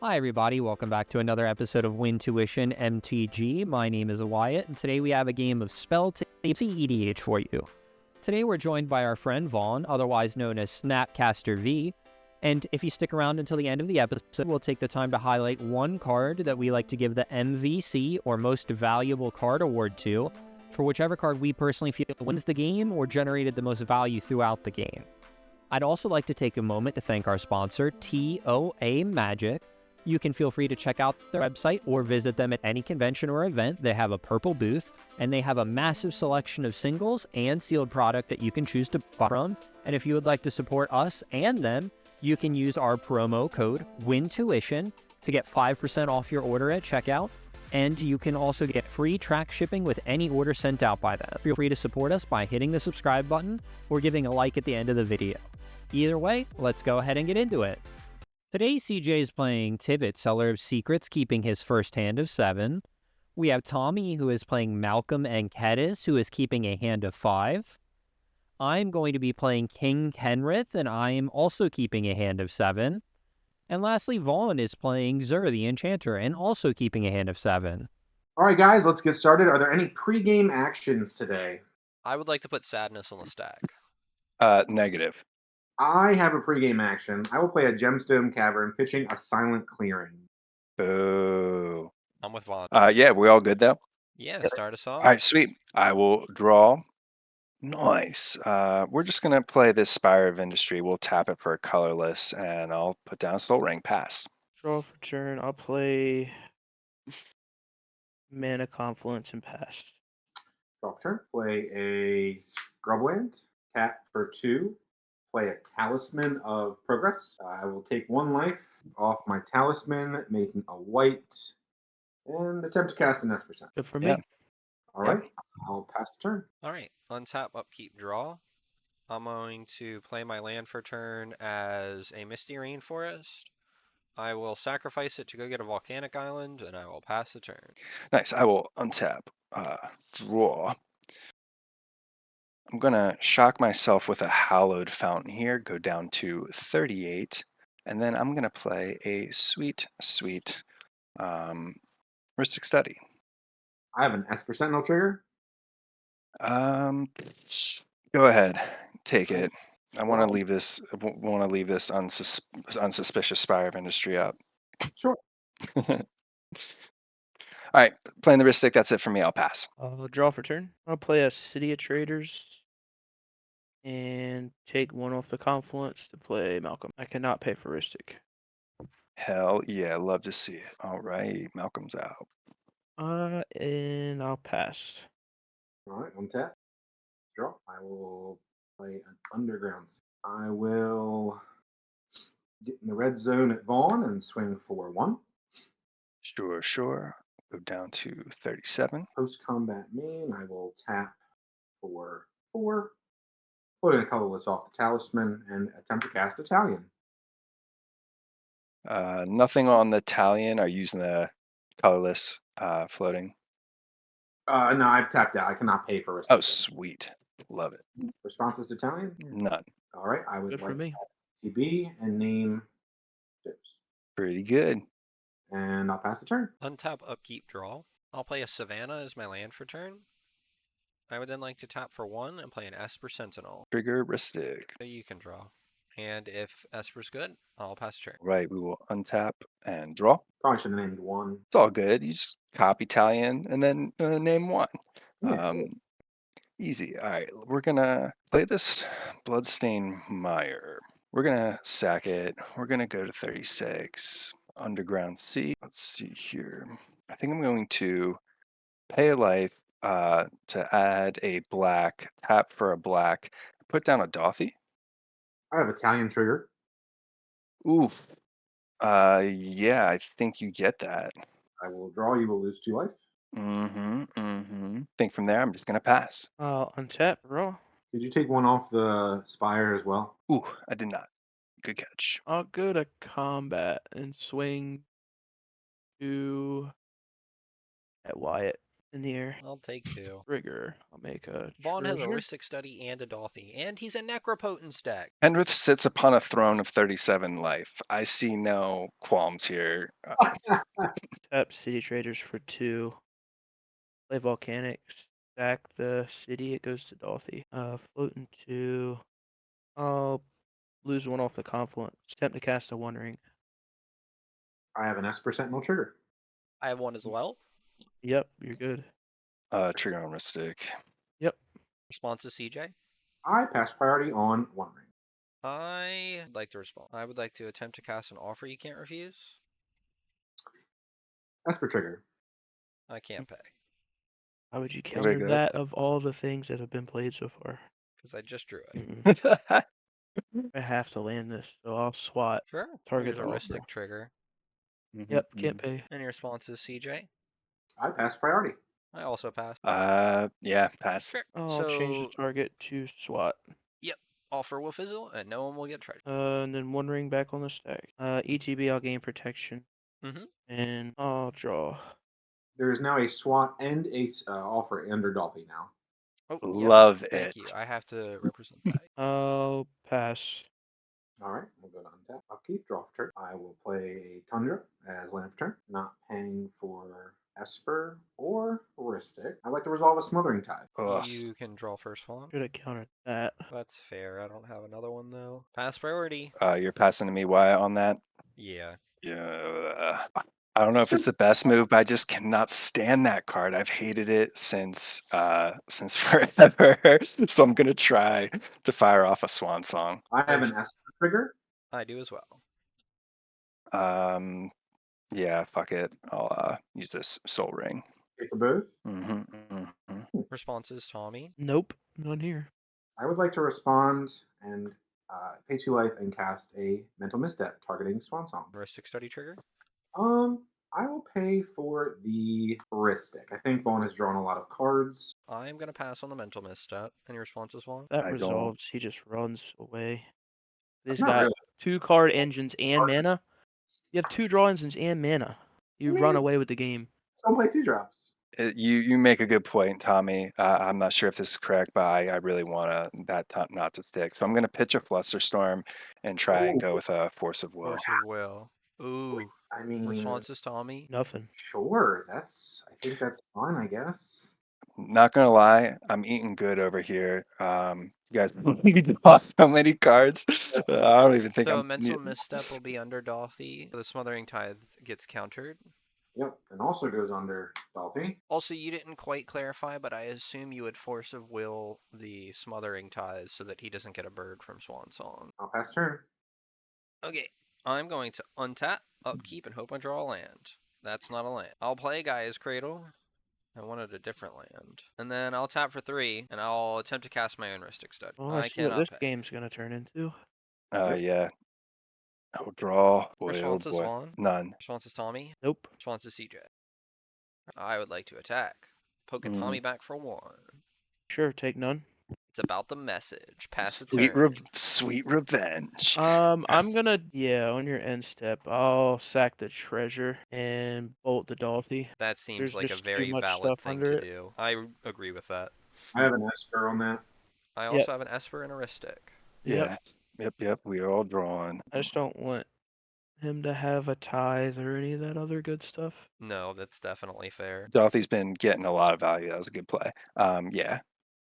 Hi everybody, welcome back to another episode of Wintuition MTG. My name is Wyatt, and today we have a game of Spell cEDH for you. Today we're joined by our friend Vaughn, otherwise known as Snapcaster V, and if you stick around until the end of the episode, we'll take the time to highlight one card that we like to give the MVC, or Most Valuable Card Award to, for whichever card we personally feel wins the game or generated the most value throughout the game. I'd also like to take a moment to thank our sponsor, TOA Magic. You can feel free to check out their website or visit them at any convention or event. They have a purple booth, and they have a massive selection of singles and sealed product that you can choose to buy from. And if you would like to support us and them, you can use our promo code WINTUition to get 5% off your order at checkout. And you can also get free track shipping with any order sent out by them. Feel free to support us by hitting the subscribe button or giving a like at the end of the video. Either way, let's go ahead and get into it. Today, CJ is playing Tivit, Seller of Secrets, keeping his first hand of 7. We have Tommy, who is playing Malcom and Kedis, who is keeping a hand of 5. I'm going to be playing King Kenrith, and I am also keeping a hand of 7. And lastly, Vaughn is playing Zur, the Enchanter, and also keeping a hand of 7. All right, guys, let's get started. Are there any pre-game actions today? I would like to put Sadness on the stack. Negative. I have a pre-game action. I will play a Gemstone Cavern, pitching a Silent Clearing. Boo. I'm with Vaughn. Yeah, we all good though? Yeah, start us off. All right, sweet. I will draw. Nice. We're just going to play this Spire of Industry. We'll tap it for a colorless, and I'll put down Soul Ring. Pass. Draw for turn. I'll play Mana Confluence and pass. Draw for turn. Play a Scrubland. Tap for 2. Play a Talisman of Progress. I will take 1 life off my Talisman, making a white, and attempt to cast an S%. Good for me. Yeah. All right, I'll pass the turn. All right, untap, upkeep, draw. I'm going to play my land for turn as a Misty Rainforest. I will sacrifice it to go get a Volcanic Island, and I will pass the turn. Nice. I will untap. Draw. I'm going to shock myself with a Hallowed Fountain here, go down to 38, and then I'm going to play a sweet Mystic Study. I have an S% no trigger. Go ahead, take it. I want to leave this. Want to leave this unsuspicious Spire of Industry up. Sure. All right, playing the Ristic. That's it for me. I'll pass. I'll draw for turn. I'll play a City of Traders and take 1 off the Confluence to play Malcolm. I cannot pay for Ristic. Hell yeah, love to see it. All right, Malcolm's out. And I'll pass. All right, untap. Draw. I will play an Underground. I will get in the red zone at Vaughn and swing for 1. Sure. Go down to 37. Post-combat main, I will tap for 4. Putting a colorless off the Talisman and attempt to cast Italian. Nothing on the Italian. Are you using the colorless floating? No, I've tapped out. I cannot pay for it. Oh, sweet. Love it. Responses to Italian? None. All right, I would Good for like me. to TB and name tips. Pretty good. And I'll pass the turn. Untap, upkeep, draw. I'll play a Savannah as my land for turn. I would then like to tap for 1 and play an Esper Sentinel. Trigger Ristic. So you can draw. And if Esper's good, I'll pass the turn. Right, we will untap and draw. Probably should have named 1. It's all good. You just copy Italian and then name 1. Yeah, Easy. All right, we're gonna play this Bloodstained Mire. We're gonna sack it. We're gonna go to 36. Underground Sea. Let's see here. I think I'm going to pay a life to add a black, tap for a black, put down a Dothy. I have Italian trigger. Oof. Yeah, I think you get that. I will draw. You will lose 2 life. Think from there, I'm just gonna pass. I'll untap, draw. Did you take 1 off the Spire as well? Ooh, I did not. Good catch. I'll go to combat and swing to at Wyatt in the air. I'll take 2. Trigger. I'll make a Vaughn has a treasure. Ristic Study and a Dolphy, and he's a Necropotence deck. Kenrith sits upon a throne of 37 life. I see no qualms here. Tap city traders for 2. Play volcanic. Stack the city. It goes to Dolphy. Floating 2. I'll lose 1 off the confluence. Attempt to cast a 1 ring. I have an Esper Sentinel trigger. I have 1 as well. Yep, you're good. Trigger on Ristic. Yep. Response to CJ. I pass priority on 1 ring. I'd like to respond. I would like to attempt to cast an offer you can't refuse. Esper trigger. I can't pay How would you Very counter good. that of all the things that have been played so far? because I just drew it. Mm-mm. I have to land this, so I'll swat. Sure. Target Here's a the Ristic offer. trigger. Yep, can't pay. Any responses, CJ? I pass priority. I also passed. Yeah, pass. Fair. I'll change the So, target to SWAT. offer will fizzle, and no one will get treasure. And then 1 ring back on the stack. ETB, I'll gain protection. Mhm. And I'll draw. There is now a SWAT and a offer under Dolphy now. Oh, Love yes. Thank it. you. I have to represent that. I'll pass. All right, we'll go to untap. Upkeep, draw for turn. I will play Tundra as land for turn, not paying for Esper or Ristic. I'd like to resolve a Smothering Tide. Ugh. You can draw first one. Should have countered that. That's fair. I don't have another one, though. Pass priority. You're passing to me, Wyatt, on that? Yeah. Yeah. I don't know if it's the best move, but I just cannot stand that card. I've hated it since forever. So I'm gonna try to fire off a swan song. I have an Esper trigger. I do as well. Yeah, fuck it. I'll use this soul ring. Okay, for both. Responses, Tommy. Nope, none here. I would like to respond and pay 2 life and cast a Mental Misstep targeting Swan Song. Ristic Study trigger. I will pay for the Ristic. I think Vaughn has drawn a lot of cards. I'm going to pass on the Mental Misstep. Any responses, Vaughn? That I don't- resolves. He just runs away. He's Not got really. 2 card engines and mana. You have 2 draw engines and mana. You run Man. away with the game. Don't play 2 drops. You make a good point, Tommy. I'm not sure if this is correct, but I really want that top not to stick. So I'm going to pitch a Flusterstorm and try and go with a Force of Will. Force of Will. Ooh. I mean, Responses, Tommy. Nothing. sure. I think that's fine, I guess. Not gonna lie, I'm eating good over here. You guys lost so many cards. I don't even think So a I'm. Mental Misstep will be under Dolphy. The Smothering Tithe gets countered. Yep, and also goes under Dolphy. Also, you didn't quite clarify, but I assume you would Force of Will the Smothering Tithe so that he doesn't get a bird from Swan Song. I'll pass turn. Okay, I'm going to untap, upkeep, and hope I draw a land. That's not a land. I'll play Gaia's Cradle. I wanted a different land. And then I'll tap for 3, and I'll attempt to cast my own Ristic Study. Well, I see what cannot this pay. game's gonna turn into. Yeah. I'll draw. Boy, Responses, oh boy. Vaughn? None. Responses, Tommy? Nope. Responses, CJ. I would like to attack. Poking Tommy back for 1. Sure, take none. It's about the message. Pass the turn. Sweet revenge. I'm gonna on your end step, I'll sack the treasure and bolt the Dolphy. That seems There's like a just too very much valid stuff thing under to it. do. I agree with that. I have an Esper on that. I Yep. also have an Esper and a Ristic. Yeah. Yep. We are all drawn. I just don't want him to have a tithe or any of that other good stuff. No, that's definitely fair. Dolphy's been getting a lot of value. That was a good play. Yeah.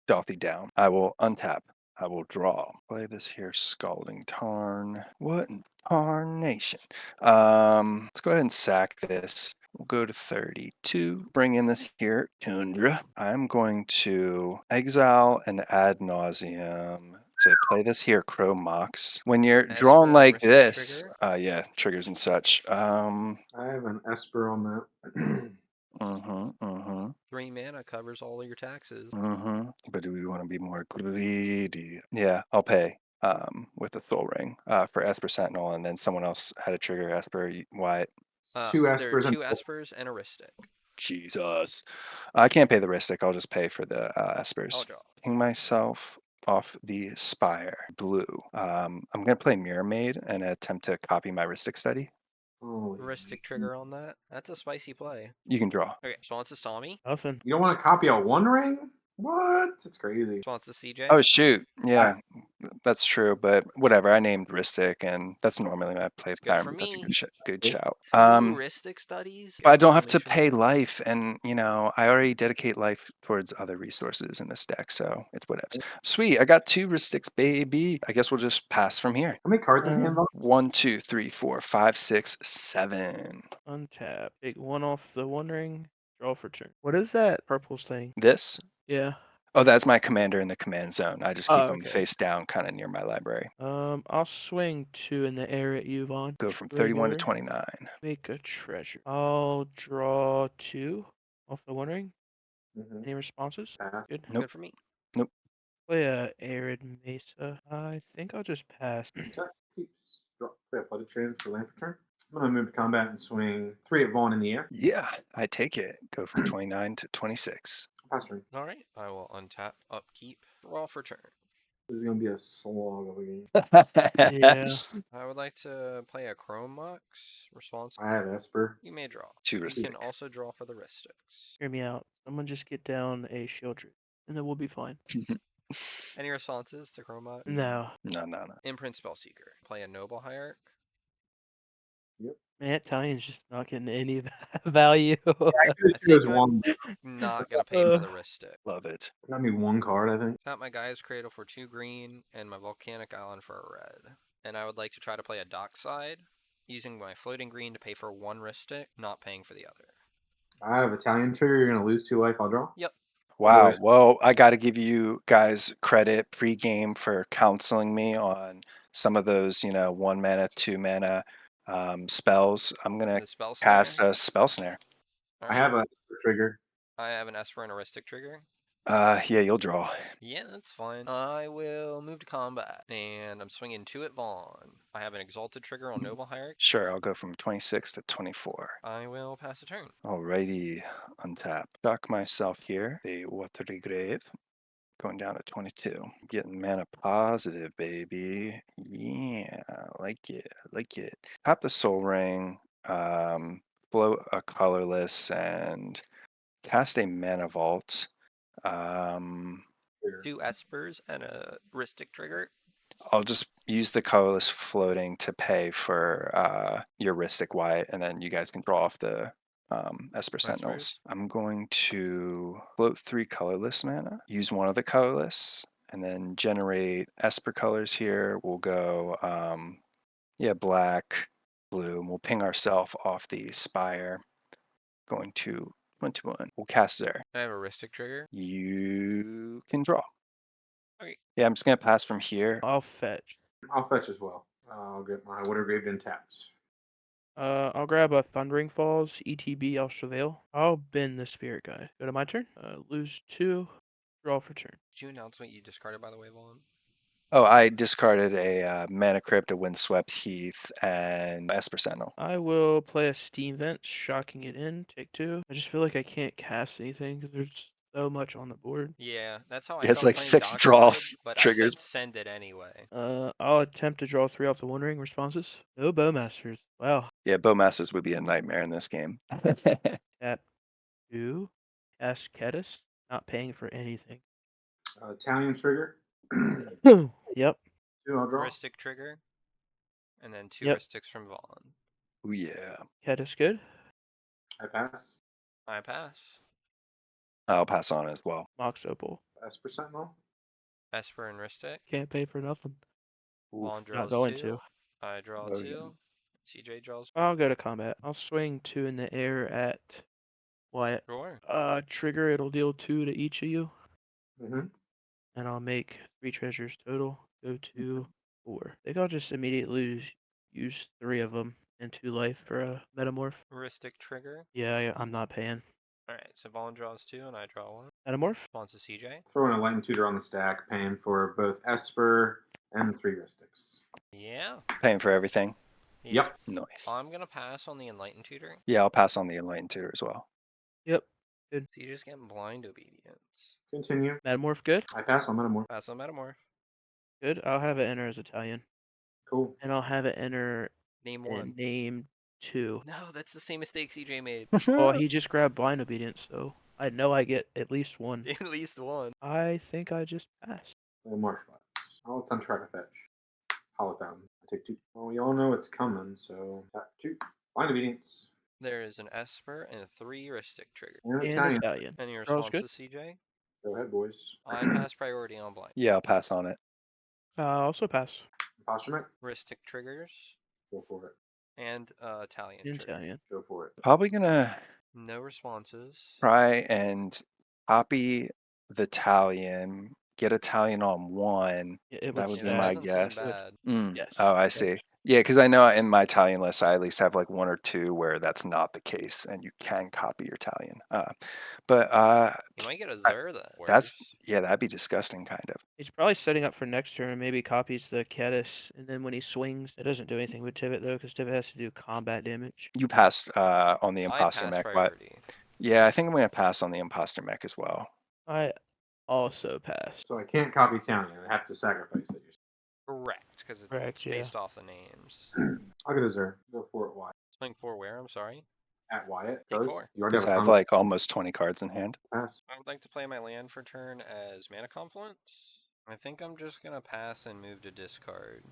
Dolphy down. I will untap. I will draw. Play this here Scalding Tarn. What in tarnation? Let's go ahead and sack this. We'll go to 32. Bring in this here Tundra. I'm going to exile and ad nauseum to play this here Crow Mox. When you're Esper drawn and like Ristic this, trigger? yeah, triggers and such. I have an Esper on that. 3 mana covers all your taxes. But do we want to be more greedy? Yeah, I'll pay with the Soul Ring for Esper Sentinel, and then someone else had a trigger Esper. Wyatt. 2 There are Espers 2 Espers and a Ristic. Jesus. I can't pay the Ristic. I'll just pay for the I'll Espers. draw. Ping myself off the Spire. Blue. I'm going to play Mirror Maid and attempt to copy my Ristic Study. Holy Heuristic shit. trigger on that. That's a spicy play. You can draw. Okay, response to Tommy. Nothing. You don't want to copy a One Ring? What? It's crazy. Response to CJ. Oh shoot, yeah, Yes. that's true. But whatever, I named Ristic, and that's normally my play It's good for pattern. But that's a me. good Yeah. shout. Heuristic studies. But I don't have to Exclamation pay point. life, and I already dedicate life towards other resources in this deck, so it's whatevs. Sweet, I got 2 Ristics, baby. I guess we'll just pass from here. How many cards in hand? Bob? 1, 2, 3, 4, 5, 6, 7. Untap. Take one off the One Ring. Draw for turn. What is that purple thing? This? Yeah. Oh, that's my commander in the command zone. I just keep Oh, them okay. face down, kind of near my library. I'll swing 2 in the air at you, Vaughn. Go from 31 to Trigger. 29. Make a treasure. I'll draw 2 off the One Ring. Mhm. Any responses? Pass. Good. Nope. Good for me. Play a Arid Mesa. I think I'll just pass. Check. Keeps. Play a flooded train for land for turn. I'm going to move to combat and swing 3 at Vaughn in the air. Yeah, I take it. Go from 29 to 26. Pass turn. All right, I will untap, upkeep, draw for turn. This is going to be a slog of a game. Yeah. I would like to play a Chrome Mox. Response. I have Esper. You may draw. 2 You Ristic. can also draw for the Ristics. Hear me out. Someone just get down a shield drift, and then we'll be fine. Any responses to Chrome Mox? No. No. Imprint Spellseeker. Play a Noble Hierarch. Man, Italian's just not getting any value. I could I choose think one. Not gonna pay for the Ristic. Love it. Got me 1 card, I think. Tap my Gaia's Cradle for 2 green and my Volcanic Island for a red. And I would like to try to play a Dockside, using my floating green to pay for 1 Ristic, not paying for the other. I have Italian trigger. You're going to lose 2 life. I'll draw. Yep. Wow. Yours. Well, I got to give you guys credit pregame for counseling me on some of those, 1 mana, 2 mana spells. I'm going The to spell cast snare. a spell snare. All I right. have a Esper trigger. I have an Esper and a Ristic trigger. Yeah, you'll draw. Yeah, that's fine. I will move to combat, and I'm swinging 2 at Vaughn. I have an Exalted trigger on Noble Hierarch. Sure, I'll go from 26 to 24. I will pass a turn. Alrighty, untap. Dock myself here. A Watery Grave. Going down to 22. Getting mana positive, baby. Yeah, I like it. Tap the Soul Ring, float a colorless, and cast a Mana Vault. Trigger. 2 Espers and a Ristic trigger. I'll just use the colorless floating to pay for your Ristic Wyatt, and then you guys can draw off the Esper Sentinels. I'm going to float 3 colorless mana, use one of the colorless, and then generate Esper colors here. We'll go, black, blue, and we'll ping ourselves off the Spire. Going to 21. We'll cast there. I have a Ristic trigger. You can draw. Okay. Yeah, I'm just going to pass from here. I'll fetch. I'll fetch as well. I'll get my Water Grave in taps. I'll grab a Thundering Falls, ETB, I'll Travail. I'll bend the Spirit Guy. Go to my turn. Lose 2, draw for turn. Did you announce what you discarded, by the way, Vaughn? Oh, I discarded a Mana Crypt, a Windswept Heath, and Esper Sentinel. I will play a Steam Vent, shocking it in, take 2. I just feel like I can't cast anything because there's so much on the board. Yeah, that's how I Yeah, it's felt like playing 6 Dockside, draws, but triggers. I said send it anyway. I'll attempt to draw 3 off the One Ring. Responses? No Bowmasters. Wow. Yeah, Bowmasters would be a nightmare in this game. Tap 2. Cast Kedis. Not paying for anything. Italian trigger. Yep. 2, I'll draw. Ristic trigger, and then 2 Yep. Ristics from Vaughn. Oh, yeah. Kedis good. I pass. I pass. I'll pass on as well. Mox Opal. Esper Sentinel. Esper and Ristic. Can't pay for nothing. Vaughn Not draws going 2. to. I draw Oh, 2. yeah. CJ draws. I'll go to combat. I'll swing 2 in the air at Wyatt. Sure. Trigger, it'll deal 2 to each of you. Mm-hmm. And I'll make 3 treasures total. Go to 4. I think I'll just immediately use 3 of them and 2 life for a metamorph. Ristic trigger. Yeah, I'm not paying. Alright, so Vaughn draws 2 and I draw 1. Metamorph? Response to CJ. Throwing a Lightning Tutor on the stack, paying for both Esper and 3 Ristics. Yeah. Paying for everything. Yep. Nice. I'm gonna pass on the Enlightened Tutor. Yeah, I'll pass on the Enlightened Tutor as well. Yep. CJ's getting blind obedience. Continue. Metamorph good? I pass on Metamorph. Pass on Metamorph. Good. I'll have it enter as Italian. Cool. And I'll have it enter Name and 1. name 2. No, that's the same mistake CJ made. Oh, he just grabbed blind obedience, so I know I get at least 1. At least one. I think I just passed. Marsh flats. Oh, it's on try to fetch. Hollow Fountain. I take 2. Well, we all know it's coming, so tap 2. Blind obedience. There is an Esper and 3 Ristic triggers. And And Italian. Italian. Any Charles, responses, CJ? Go ahead, boys. I pass priority on blind. Yeah, I'll pass on it. Also pass. Imposter mech. Ristic triggers Go for it. and Italian And trigger. Italian. Go for it. Probably gonna No responses. try and copy the Italian, get Italian on 1. Yeah, it That would would be Yeah, it my doesn't guess. seem bad. Yes. Oh, I yes. see. Yeah, because I know in my Italian list, I at least have like 1 or 2 where that's not the case, and you can copy your Italian. But You might get a I- Zer then. that's Worse. yeah, that'd be disgusting, kind of. He's probably setting up for next turn. Maybe copies the Kedis, and then when he swings, it doesn't do anything with Tivit though, because Tivit has to do combat damage. You passed on the I imposter pass mech, but priority. yeah, I think I'm gonna pass on the imposter mech as well. I also pass. So I can't copy Italian. I have to sacrifice it. Correct, because it's Correct, yeah. based off the names. I'll get a Zer. Go for it, Wyatt. Swing 4 where? I'm sorry. At Wyatt. Take Goes. 4. You already Because have I a have combo. like almost 20 cards in hand. Pass. I would like to play my land for turn as Mana Confluence. I think I'm just going to pass and move to discard.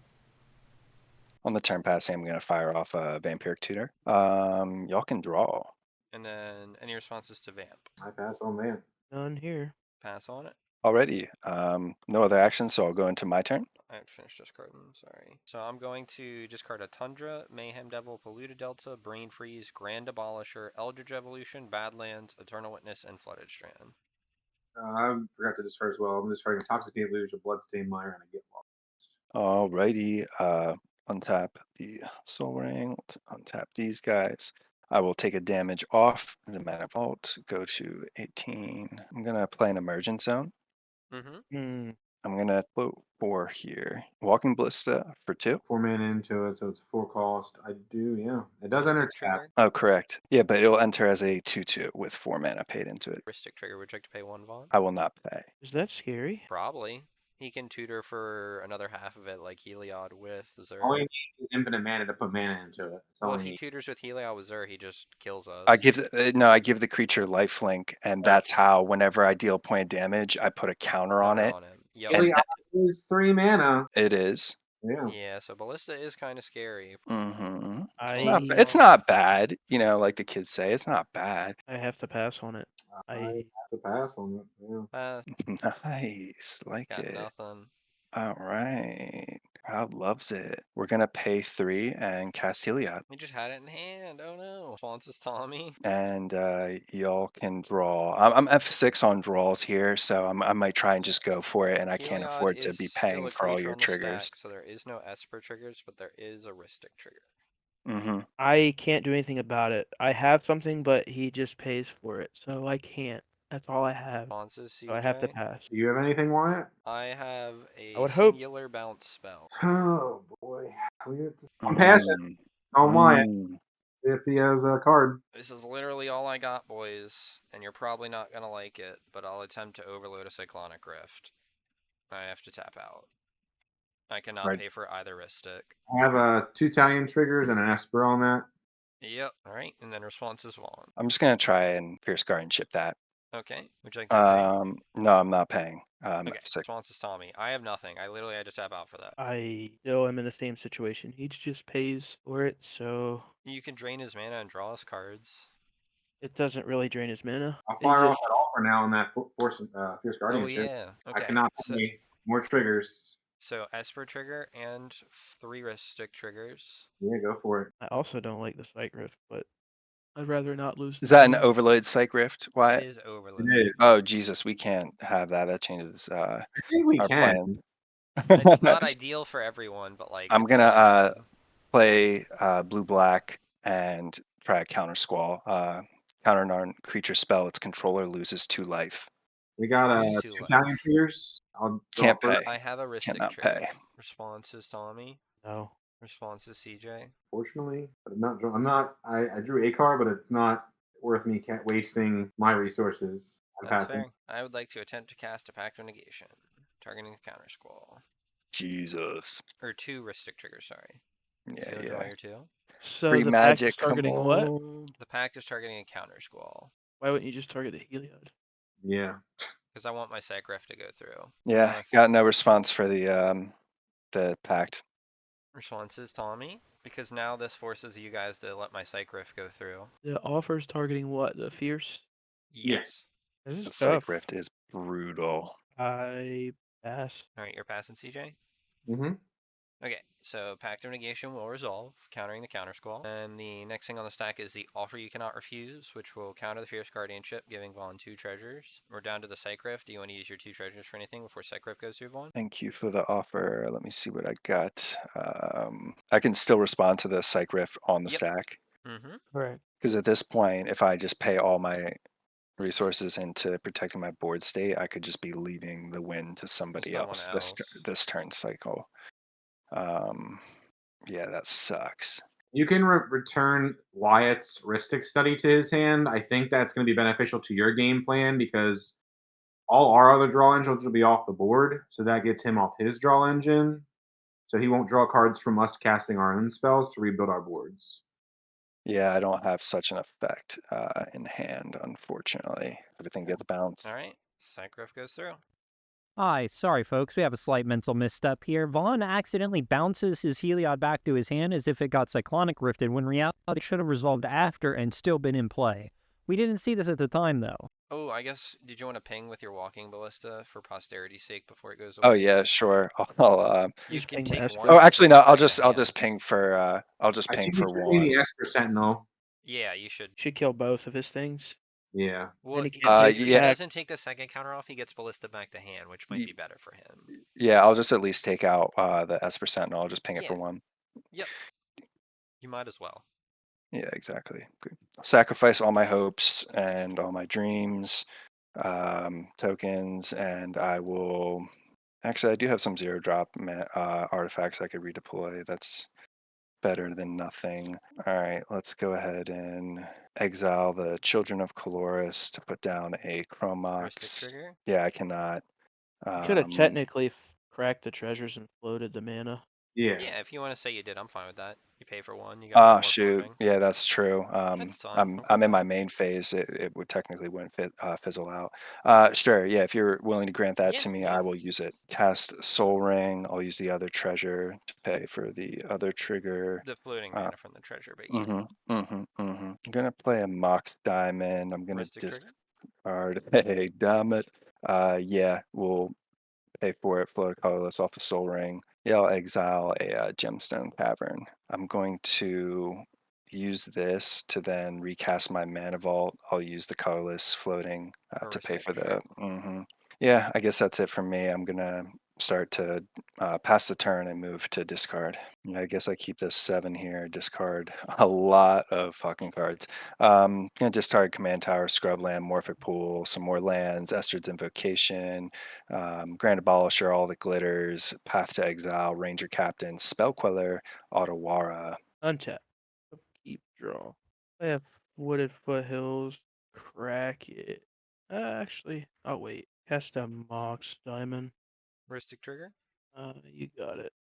On the turn passing, I'm gonna fire off a Vampiric Tutor. Y'all can draw. And then any responses to Vamp? I pass on man. None here. Pass on it. Already. No other actions, so I'll go into my turn. I have to finish discarding, sorry. So I'm going to discard a Tundra, Mayhem Devil, Polluted Delta, Brain Freeze, Grand Abolisher, Eldritch Evolution, Badlands, Eternal Witness, and Flooded Strand. I forgot to discard as well. I'm discarding a Toxic Deluge, a Bloodstained Mire, and a Get Lost. Alrighty. Untap the Soul Ring. Untap these guys. I will take a damage off the Mana Vault. Go to 18. I'm gonna play an Emergent Zone. Mm-hmm. I'm gonna float 4 here. Walking Ballista for 2. 4 mana into it, so it's 4 cost. I do, yeah. It does enter tap. Trigger. Oh, correct. Yeah, but it'll enter as a 2/2 with 4 mana paid into it. Ristic Trigger, would you like to pay 1 Vaughn? I will not pay. Is that scary? Probably. He can tutor for another half of it like Heliod with Zer. All he needs is infinite mana to put mana into it. That's all Well, if he he needs. tutors with Heliod with Zer, he just kills us. I give the creature lifelink, and that's how whenever I deal point of damage, I put a counter on it. him. Yep. And Heliod is 3 mana. It is. Yeah. Yeah, so Ballista is kind of scary. Mm-hmm. I It's not bad. You know, like the kids say, it's not bad. I have to pass on it. I have to pass on it. Yeah. Nice. Like Got it. nothing. All right. Crowd loves it. We're going to pay 3 and cast Heliod. He just had it in hand. Oh no. Responses Tommy. And y'all can draw. I'm F6 on draws here, so I might try and just go for it, and I can't Heliod afford to is be still paying a for all creature your on the triggers. stack, so there is no Esper triggers, but there is a Ristic trigger. Mm-hmm. I can't do anything about it. I have something, but he just pays for it, so I can't. That's all I have. Responses CJ. So I have to pass. Do you have anything, Wyatt? I have a I would hope. singular bounce spell. Oh, boy. I'm passing Mm. on Wyatt Mm. if he has a card. This is literally all I got, boys, and you're probably not gonna like it, but I'll attempt to overload a Cyclonic Rift. I have to tap out. I cannot Right. pay for either Ristic. I have 2 Italian triggers and an Esper on that. Yep. All right, and then responses Vaughn. I'm just gonna try and Pierce Guardianship that. Okay. Would you like to pay? No, I'm not paying. Okay. F6. Responses Tommy. I have nothing. I literally had to tap out for that. I still am in the same situation. He just pays for it, so You can drain his mana and draw his cards. it doesn't really drain his mana. I'll It fire off just- that offer now on that Fierce Oh Guardianship. yeah. I Okay. cannot So, pay more triggers. so Esper trigger and 3 Ristic triggers. Yeah, go for it. I also don't like the Sight Rift, but I'd rather not lose. Is that an the- overload Psych Rift? It Why? is overload. It is. Oh Jesus, we can't have that. That changes I think we our can. plans. It's not ideal for everyone, but like I'm it's gonna fine. play blue black and try a counter squall. Counter non-creature spell. Its controller loses 2 life. We got Use 2 2 life. Italian triggers. I'll go Can't for it. pay. I have a Ristic Cannot trigger. pay. Responses Tommy. No. Responses CJ. Fortunately, but I'm not. I drew a card, but it's not worth me wasting my resources. I'm That's passing. fair. I would like to attempt to cast a Pact of Negation, targeting the counter squall. Jesus. Or 2 Ristic triggers, sorry. Yeah, So draw yeah. your 2. So Free the pact is magic, come targeting what? on. The pact is targeting a counter squall Why wouldn't you just target the Heliod? Yeah. because I want my Cycref to go through. Yeah, If got no response for the pact. response is Tommy, because now this forces you guys to let my Cycref go through. The offer's targeting what? The Fierce? Yeah. Yes. This The is tough. Psych Rift is brutal. I pass. All right, you're passing, CJ. Mm-hmm. Okay, so Pact of Negation will resolve, countering the Counter Squall. And the next thing on the stack is the Offer You Cannot Refuse, which will counter the Fierce Guardianship, giving Vaughn 2 treasures. We're down to the Cycref. Do you want to use your 2 treasures for anything before Cycref goes through, Vaughn? Thank you for the offer. Let me see what I got. I can still respond to the Psych Rift on the Yep. stack. Mm-hmm. Correct. Because at this point, if I just pay all my resources into protecting my board state, I could just be leaving the win to somebody someone else else. this turn cycle. Yeah, that sucks. You can return Wyatt's Ristic Study to his hand. I think that's going to be beneficial to your game plan because all our other draw engines will be off the board, so that gets him off his draw engine. So he won't draw cards from us casting our own spells to rebuild our boards. Yeah, I don't have such an effect in hand, unfortunately. Everything gets bounced. All right, Cycref goes through. Hi, sorry folks, we have a slight mental misstep here. Vaughn accidentally bounces his Heliod back to his hand as if it got Cyclonic Rifted, when reality it should have resolved after and still been in play. We didn't see this at the time, though. Oh, I guess, did you want to ping with your Walking Ballista for posterity's sake before it goes Oh away? yeah, sure. I'll, You Just can ping the take Esper. one. oh, just actually to no. put I'll back to just hand. ping for I think you should be one. the Esper Sentinel. Yeah, you should. Should kill both of his things. Yeah. Well, he can't take if the he pact. doesn't take the second counter off, he gets Ballista back to hand, which might Ye- be better for him. Yeah, I'll just at least take out the Esper Sentinel. I'll just ping it for Yeah. one. Yep. You might as well. Yeah, exactly. Good. Sacrifice all my hopes and all my dreams, tokens, and I will. Actually, I do have some 0-drop artifacts I could redeploy. That's better than nothing. All right, let's go ahead and exile the Children of Coloris to put down a Heuristic Chromox. trigger. Yeah, I cannot. You could have technically cracked the treasures and floated the mana. Yeah. Yeah, if you want to say you did, I'm fine with that. You pay for one, you got one more Shoot. floating. Yeah, that's true. That's fine. I'm in my main phase. It would technically wouldn't fizzle out. Sure. Yeah, if you're willing to grant that Yeah, to me, yeah. I will use it. Cast Soul Ring. I'll use the other treasure to pay for the other trigger. The floating mana from the treasure, but yeah. I'm gonna play a Mox Diamond. I'm gonna Heuristic trigger. discard a Dammit. Yeah, we'll pay for it. Float colorless off the Soul Ring. Yeah, I'll exile a Gemstone Cavern. I'm going to use this to then recast my Mana Vault. I'll use the colorless floating to pay for the. Yeah, I guess that's it for me. I'm gonna start to pass the turn and move to discard. Yeah, I guess I keep this 7 here. Discard a lot of fucking cards. Gonna discard Command Tower, Scrubland, Morphic Pool, some more lands, Estrid's Invocation, Grand Abolisher, all the glitters, Path to Exile, Ranger Captain, Spell Queller, Otawara. Untap. Keep draw. I have Wooded Foothills. Crack it. Actually, oh wait. Cast a Mox Diamond. Heuristic trigger. You got it.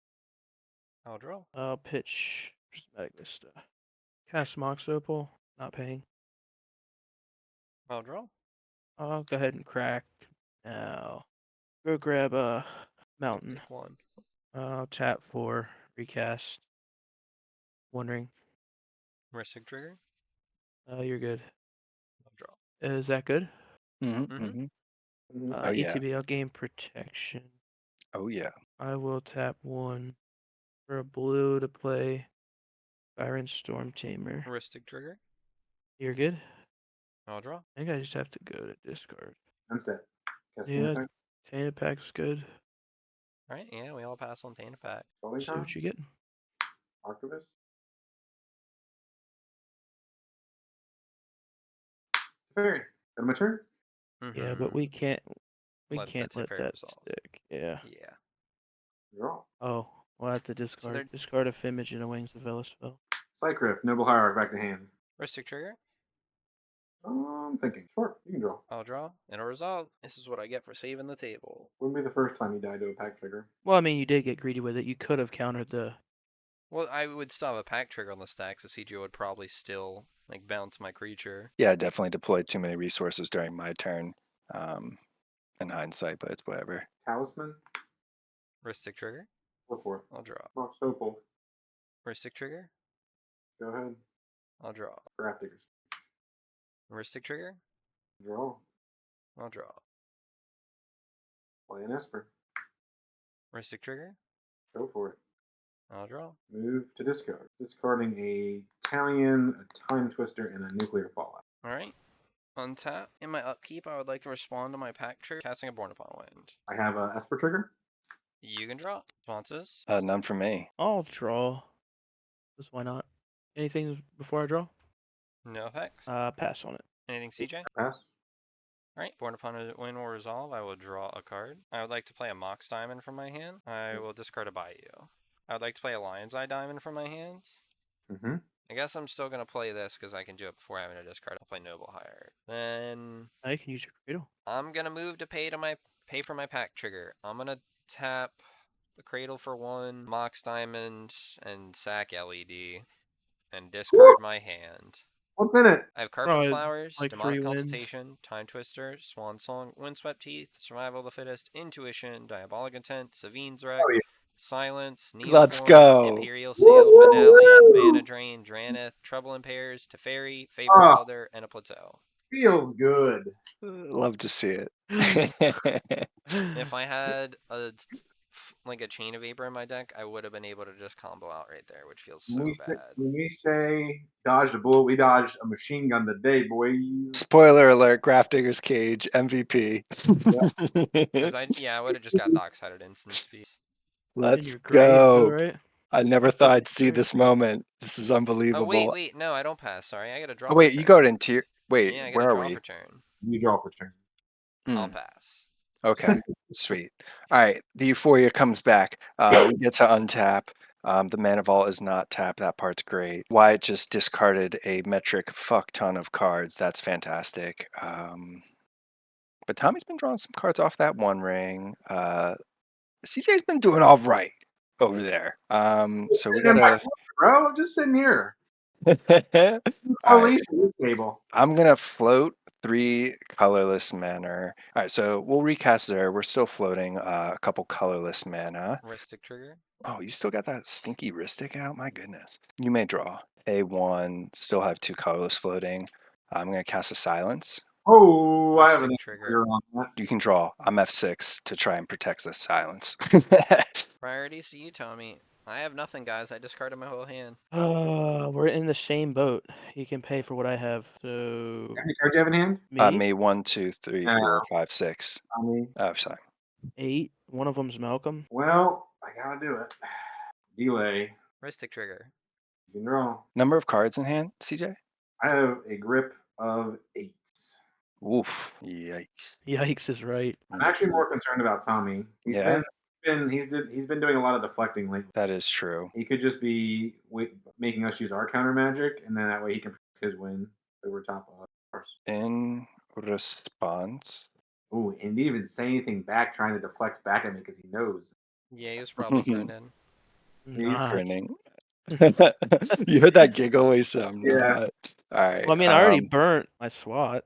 I'll draw. I'll pitch Prismatic Vista. Cast Mox Opal. Not paying. I'll draw. I'll go ahead and crack now. Go grab a mountain. Take one. I'll tap for recast. Wondering. Heuristic trigger. You're good. I'll draw. Is that good? Mhm. Oh, yeah. ETB, I'll gain protection. Oh yeah. I will tap 1 for a blue to play Byron Storm Tamer. Heuristic trigger. You're good? I'll draw. I think I just have to go to discard. Instead. Yeah, Tainted Pack's good. Alright, yeah, we all pass on Tainted Pack. See what you get. Archivist. Fairy. Got my turn? Yeah, but we can't let Teferi that resolve. stick. Yeah. Yeah. Draw. Oh, we'll have to discard. they're- Discard a Image and a Wings of Velospell. Cycrif. Noble Hierarch back to hand. Heuristic trigger. I'm thinking. Sure. You can draw. I'll draw. And a resolve. This is what I get for saving the table. Wouldn't be the first time you died to a pack trigger. Well, I mean, you did get greedy with it. You could have countered the Well, I would still have a pack trigger on the stack, so CJ would probably still like bounce my creature. Yeah, definitely deployed too many resources during my turn. In hindsight, but it's whatever. Talisman. Ristic trigger. Go for it. I'll draw. Mox Opal. Ristic trigger. Go ahead. I'll draw. Graph Diggers. Ristic trigger. Draw. I'll draw. Play an Esper. Ristic trigger. Go for it. I'll draw. Move to discard. Discarding a Italian, a Time Twister, and a Nuclear Fallout. All right. Untap. In my upkeep, I would like to respond to my pack trigger, casting a Born Upon Wind. I have a Esper trigger. You can draw. Responses. None for me. I'll draw. Because why not? Anything before I draw? No effects. Pass on it. Anything, CJ? Pass. Alright, Born Upon a Wind or Resolve, I will draw a card. I would like to play a Mox Diamond from my hand. I will discard a Bayou. I would like to play a Lion's Eye Diamond from my hand. Mm-hmm. I guess I'm still going to play this because I can do it before having to discard. I'll play Noble Hire. Then Now you can use your Cradle. I'm going to move to pay for my pack trigger. I'm going to tap the Cradle for 1, Mox Diamond, and sack LED, and discard my hand. What's in it? I have Carpet Probably Flowers, like 3 Demonic wins. Consultation, Time Twister, Swan Song, Windswept Teeth, Survival of the Fittest, Intuition, Diabolic Intent, Savine's Wreck, yeah. Silence, Let's Neoform, go. Imperial Seal, Finale, Mana Drain, Dranith, Trouble in Pairs, Teferi, Favorite Elder, and a Plateau. Feels good. Love to see it. If I had a Chain of Vapor in my deck, I would have been able to just combo out right there, which feels so bad. When we say dodge a bullet, we dodged a machine gun today, boys. Spoiler alert, Graph Digger's Cage, MVP. I would have just got Docksided instant speed. Let's your grave, though, go. right? I never thought I'd see this moment. This is unbelievable. Oh, wait, no, I don't pass. Sorry, I gotta draw. Oh, wait, you got into your... Wait, Yeah, I where gotta are draw we? for turn. You draw for turn. I'll pass. Okay, sweet. All right, the Euphoria comes back. We get to untap. The Mana Vault is not tapped. That part's great. Wyatt just discarded a metric fuck ton of cards. That's fantastic. But Tommy's been drawing some cards off that One Ring. CJ's been doing all right over there. So we gotta... Bro, I'm just sitting here. All At right. least at this table. I'm gonna float 3 colorless mana. All right, so we'll recast there. We're still floating a couple colorless mana. Ristic trigger. Oh, you still got that stinky Ristic out? My goodness. You may draw A1. Still have 2 colorless floating. I'm gonna cast a Silence. Oh, I have Ristic an trigger. on that. You can draw. I'm F6 to try and protect this Silence. Priorities to you, Tommy. I have nothing, guys. I discarded my whole hand. We're in the same boat. You can pay for what I have. So How many cards do you have in hand? me, me 1, 2, 3, 4, 5, 6. Oh, sorry. 8. One of them's Malcolm. Well, I gotta do it. Delay. Ristic trigger. You can draw. Number of cards in hand, CJ? I have a grip of 8. Oof. Yikes. Yikes is right. I'm actually more concerned about Tommy. He's been doing a lot of deflecting lately. That is true. He could just be making us use our counter magic, and then that way he can protect his win over top of ours. In response, Ooh, and he didn't even say anything back, trying to deflect back at me because he knows. Yeah, he was probably threatened. Nice. grinning. You heard that giggle? He said, "I'm Yeah. not." All right. Well, I mean, I already burnt my SWAT.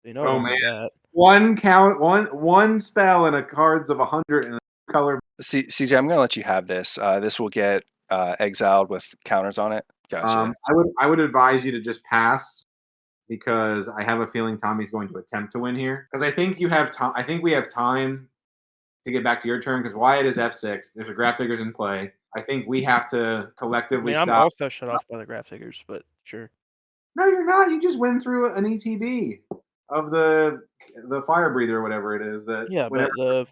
You know Oh, about that. One spell and a cards of 100 and a color. CJ, I'm gonna let you have this. This will get exiled with counters on it. Gotcha. I would advise you to just pass because I have a feeling Tommy's going to attempt to win here. Because I think you have time. I think we have time to get back to your turn because Wyatt is F6. There's a Graph Diggers in play. I think we have to I collectively mean, I'm stop. also shut off by the Graph Diggers, but sure. No, you're not. You just went through an ETB of the fire breather or whatever it is. Yeah, but the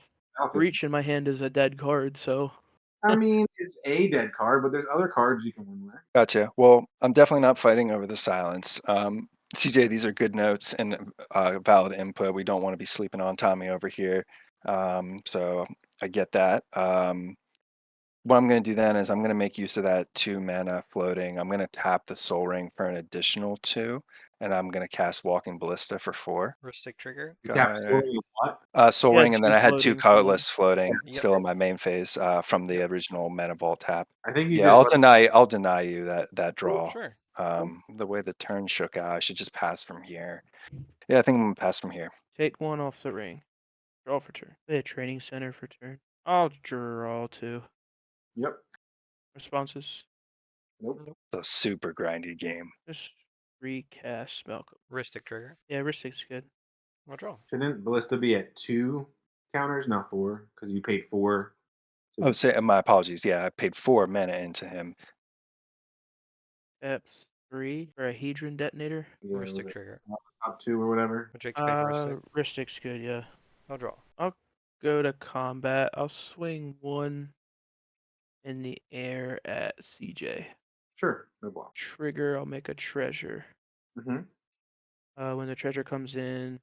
Reach in my hand is a dead card, so. I mean, it's a dead card, but there's other cards you can win with. Gotcha. Well, I'm definitely not fighting over the Silence. CJ, these are good notes and valid input. We don't want to be sleeping on Tommy over here. So I get that. What I'm going to do then is I'm going to make use of that 2 mana floating. I'm going to tap the Soul Ring for an additional 2. and I'm going to cast Walking Ballista for 4. Ristic Trigger. You tap Soaring and what? Soul Yeah, Ring, and then 2 I had 2 floating for colorless floating Yep. still in my main phase from the Yep. original Mana Ball tap. I think you Yeah, just I'll deny you that draw. Sure. The way the turn shook out, I should just pass from here. Yeah, I think I'm gonna pass from here. Take 1 off the ring. Draw for turn. Play a training center for turn. I'll draw 2. Yep. Responses. Nope. The super grindy game. Just recast Malcom. Ristic Trigger. Yeah, Ristic's good. I'll draw. Shouldn't Ballista be at 2 counters, not 4? Because you paid 4. Oh, say my apologies. Yeah, I paid 4 mana into him. Tap 3 for a Hedron detonator. Yeah, Ristic was it Trigger. top 2 or whatever. Would you like to pay for Ristic? Ristic's good, yeah. I'll draw. I'll go to combat. I'll swing 1 in the air at CJ. Sure, no block. Trigger, I'll make a treasure. Mm-hmm. When the treasure comes in,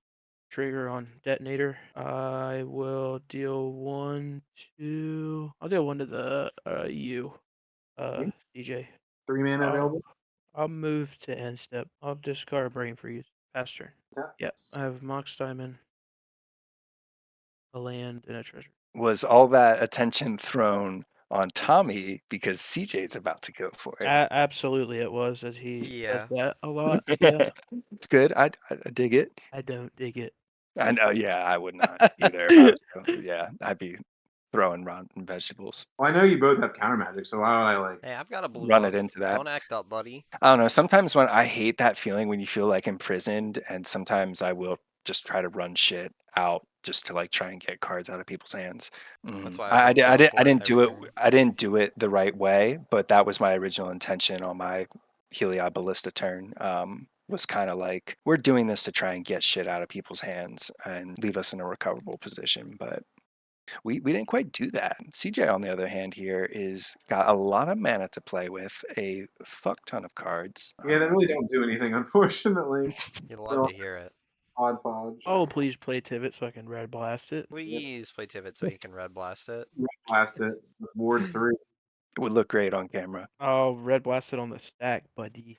trigger on detonator. I will deal 1, 2. I'll deal 1 to the CJ. 3 mana available. I'll move to end step. I'll discard Brain Freeze. Pass turn. Yeah. Yep. I have Mox Diamond, a land, and a treasure. Was all that attention thrown on Tommy because CJ's about to go for it? Absolutely, it was, as he Yeah. does that a lot. Yeah. It's good. I dig it. I don't dig it. I know. Yeah, I would not either. If I was, yeah, I'd be throwing rotten vegetables. Well, I know you both have counter magic, so why would I Hey, I've got a blue Run look. it into that. Don't act up, buddy. I don't know. Sometimes when I hate that feeling when you feel like imprisoned, and sometimes I will just try to run shit out just to like try and get cards out of people's hands. That's why I I've been going for it didn't do it. every turn. I didn't do it the right way, but that was my original intention on my Heliod Ballista turn. Was kind of like, we're doing this to try and get shit out of people's hands and leave us in a recoverable position, but we didn't quite do that. CJ, on the other hand, here is got a lot of mana to play with, a fuck ton of cards. Yeah, they really don't do anything, unfortunately. You'd love to hear it. Odd podge. Oh, please play Tivit so I can red blast it. Please play Tivit so you can red blast it. Blast it with Ward 3. It would look great on camera. Oh, red blast it on the stack, buddy.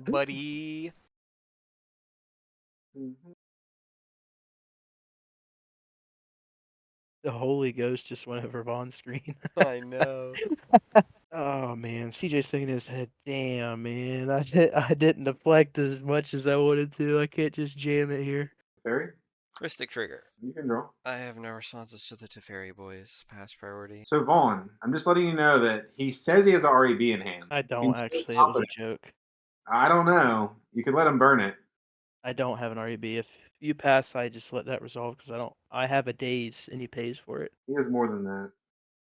Buddy. Mhm. The Holy Ghost just went over Vaughn's screen. I know. Oh man, CJ's thinking in his head, damn man, I didn't deflect as much as I wanted to. I can't just jam it here. Fairy, Ristic Trigger. you can draw. I have no responses to the Teferi boys. Pass priority. So Vaughn, I'm just letting you know that he says he has a REB in hand. I don't He's so actually. It was confident. a joke. I don't know. You could let him burn it. I don't have an REB. If you pass, I just let that resolve because I don't. I have a daze and he pays for it. He has more than that.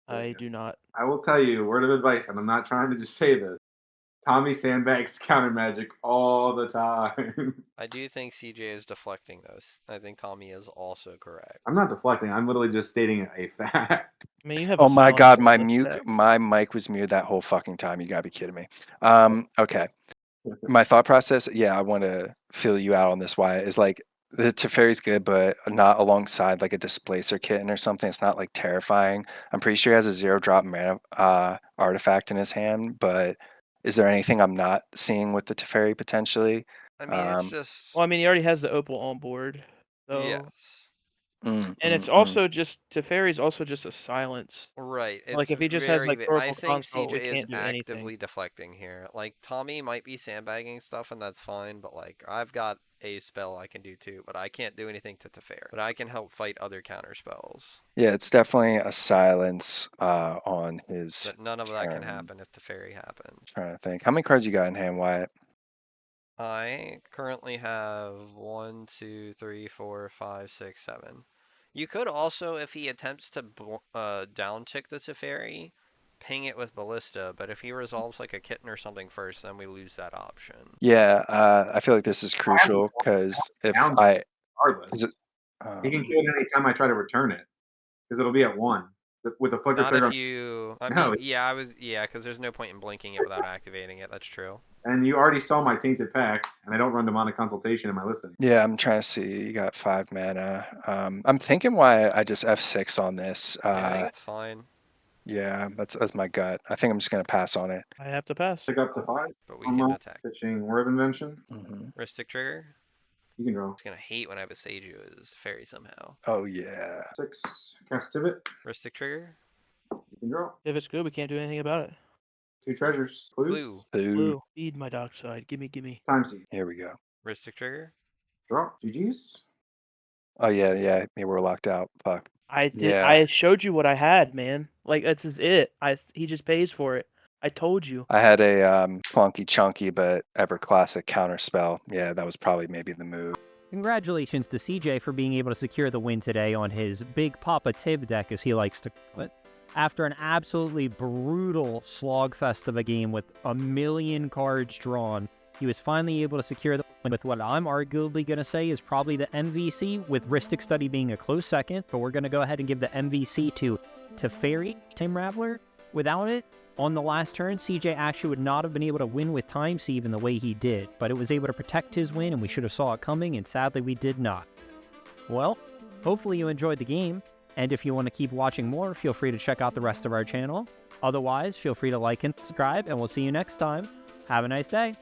I do not. I will tell you a word of advice, and I'm not trying to just say this. Tommy sandbags counter magic all the time. I do think CJ is deflecting this. I think Tommy is also correct. I'm not deflecting. I'm literally just stating a fact. I mean, you have. Oh a my silence god, on the stack. my mic was muted that whole fucking time. You gotta be kidding me. Okay. My thought process, yeah, I want to fill you out on this. Why is like the Teferi's good, but not alongside like a displacer kitten or something. It's not like terrifying. I'm pretty sure he has a 0-drop mana artifact in his hand, but is there anything I'm not seeing with the Teferi potentially? I mean, it's just. Well, I mean, he already has the Opal on board. So. Yes. And it's also just Teferi's also just a silence. Right. Like, it's if he just has, very like, I Oracle think Consult, we CJ is can't do anything. actively deflecting here. Like, Tommy might be sandbagging stuff, and that's fine, but, like, I've got a spell I can do too, but I can't do anything to Teferi. But I can help fight other counter spells. Yeah, it's definitely a silence on his But none of that can turn. happen if Teferi happens. Trying to think. How many cards you got in hand, Wyatt? I currently have 1, 2, 3, 4, 5, 6, 7. You could also, if he attempts to down tick the Teferi, ping it with Ballista, but if he resolves like a kitten or something first, then we lose that option. Yeah, I feel like this is crucial because if Down I regardless. He can kill it anytime I try to return it. Because it'll be at 1. With the flicker Not trigger. if you... I No. mean, yeah, because there's no point in blinking it without activating it. That's true. And you already saw my Tainted Pact, and I don't run demonic consultation in my listing. Yeah, I'm trying to see. You got 5 mana. I'm thinking why I just F6 on this. Yeah, I think it's fine. Yeah, that's my gut. I think I'm just gonna pass on it. I have to pass. Pick up to 5. But we can attack. Pitching Word of Invention. Hmm. Ristic trigger. You can draw. It's gonna hate when I besage you as fairy somehow. Oh yeah. 6. Cast Tivit. Ristic trigger. You can draw. If it's good, we can't do anything about it. 2 treasures. Clues. Blue. Boo. Blue. Feed my dark side. Gimme. Time Seed. Here we go. Ristic trigger. Draw. GG's. Oh yeah, we're locked out. Fuck. I did. Yeah. I showed you what I had, man. Like that's it. He just pays for it. I told you. I had a clunky chunky but ever classic counter spell. Yeah, that was probably maybe the move. Congratulations to CJ for being able to secure the win today on his Big Papa Tiv deck, as he likes to call it. After an absolutely brutal slogfest of a game with a million cards drawn, he was finally able to secure the win with what I'm arguably going to say is probably the MVC, with Ristic Study being a close second, but we're going to go ahead and give the MVC to Teferi, Tim Raveler. Without it, on the last turn, CJ actually would not have been able to win with Time Sieve in the way he did, but it was able to protect his win, and we should have saw it coming, and sadly we did not. Well, hopefully you enjoyed the game, and if you want to keep watching more, feel free to check out the rest of our channel. Otherwise, feel free to like and subscribe, and we'll see you next time. Have a nice day.